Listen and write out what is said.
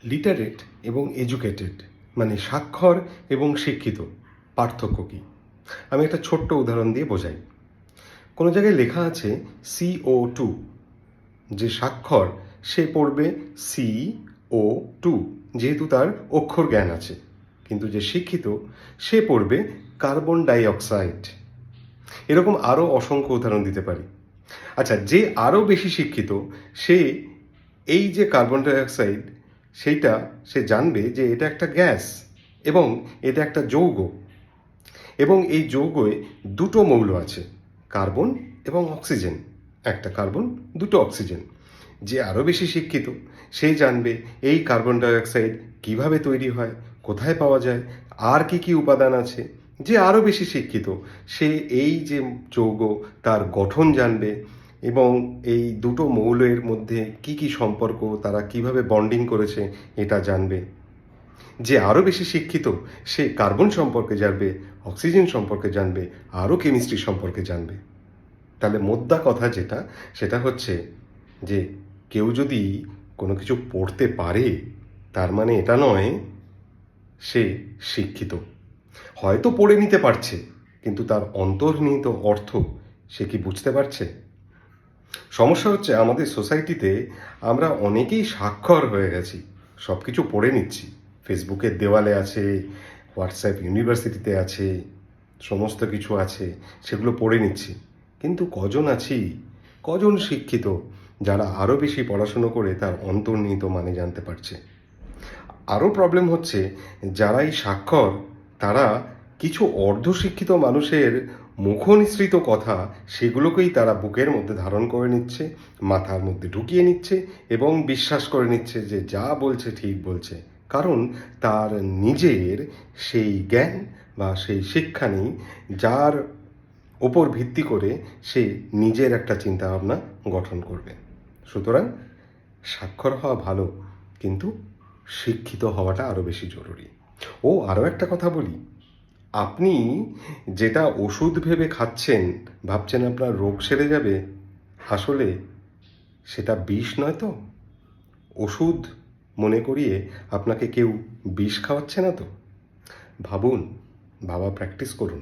Literate এবং educated মানে স্বাক্ষর এবং শিক্ষিত পার্থক্য কী? আমি একটা ছোট্ট উদাহরণ দিয়ে বোঝাই। কোনো জায়গায় লেখা আছে CO2, যে স্বাক্ষর সে পড়বে CO2 যেহেতু তার অক্ষর জ্ঞান আছে, কিন্তু যে শিক্ষিত সে পড়বে কার্বন ডাইঅক্সাইড। এরকম আরও অসংখ্য উদাহরণ দিতে পারি। আচ্ছা, যে আরও বেশি শিক্ষিত সে এই যে কার্বন ডাইঅক্সাইড সেইটা সে জানবে যে এটা একটা গ্যাস এবং এটা একটা যৌগ, এবং এই যৌগে দুটো মৌল আছে, কার্বন এবং অক্সিজেন। একটা কার্বন, দুটো অক্সিজেন। যে আরও বেশি শিক্ষিত সে জানবে এই কার্বন ডাইঅক্সাইড কিভাবে তৈরি হয়, কোথায় পাওয়া যায়, আর কি কি উপাদান আছে। যে আরও বেশি শিক্ষিত সে এই যে যৌগ তার গঠন জানবে এবং এই দুটো মৌলের মধ্যে কি কি সম্পর্ক, তারা কিভাবে বন্ডিং করেছে এটা জানবে। যে আরও বেশি শিক্ষিত সে কার্বন সম্পর্কে জানবে, অক্সিজেন সম্পর্কে জানবে, আরও কেমিস্ট্রি সম্পর্কে জানবে। তাহলে মোদ্দা কথা যেটা, সেটা হচ্ছে যে কেউ যদি কোনো কিছু পড়তে পারে তার মানে এটা নয় সে শিক্ষিত। হয়তো পড়ে নিতে পারছে, কিন্তু তার অন্তর্নিহিত অর্থ সে কি বুঝতে পারছে? সমস্যা হচ্ছে আমাদের সোসাইটিতে আমরা অনেকেই স্বাক্ষর হয়ে গেছি, সব কিছু পড়ে নিচ্ছি। ফেসবুকের দেওয়ালে আছে, হোয়াটসঅ্যাপ ইউনিভার্সিটিতে আছে, সমস্ত কিছু আছে, সেগুলো পড়ে নিচ্ছি। কিন্তু কজন আছি, কজন শিক্ষিত যারা আরও বেশি পড়াশুনো করে তার অন্তর্নিহিত মানে জানতে পারছে? আরও প্রবলেম হচ্ছে যারা এই স্বাক্ষর, তারা কিছু অর্ধশিক্ষিত মানুষের মুখনিসৃত কথা সেগুলোকেই তারা বুকের মধ্যে ধারণ করে নিচ্ছে, মাথার মধ্যে ঢুকিয়ে নিচ্ছে এবং বিশ্বাস করে নিচ্ছে যে যা বলছে ঠিক বলছে, কারণ তার নিজের সেই জ্ঞান বা সেই শিক্ষা নেই যার ওপর ভিত্তি করে সে নিজের একটা চিন্তাভাবনা গঠন করবে। সুতরাং স্বাক্ষর হওয়া ভালো, কিন্তু শিক্ষিত হওয়াটা আরও বেশি জরুরি। ও আরও একটা কথা বলি, আপনি যেটা ওষুধ ভেবে খাচ্ছেন, ভাবছেন আপনার রোগ সেরে যাবে, আসলে সেটা বিষ নয় তো। ওষুধ মনে করিয়ে আপনাকে কেউ বিষ খাওয়াচ্ছে না তো। ভাবুন, ভাবা প্র্যাকটিস করুন।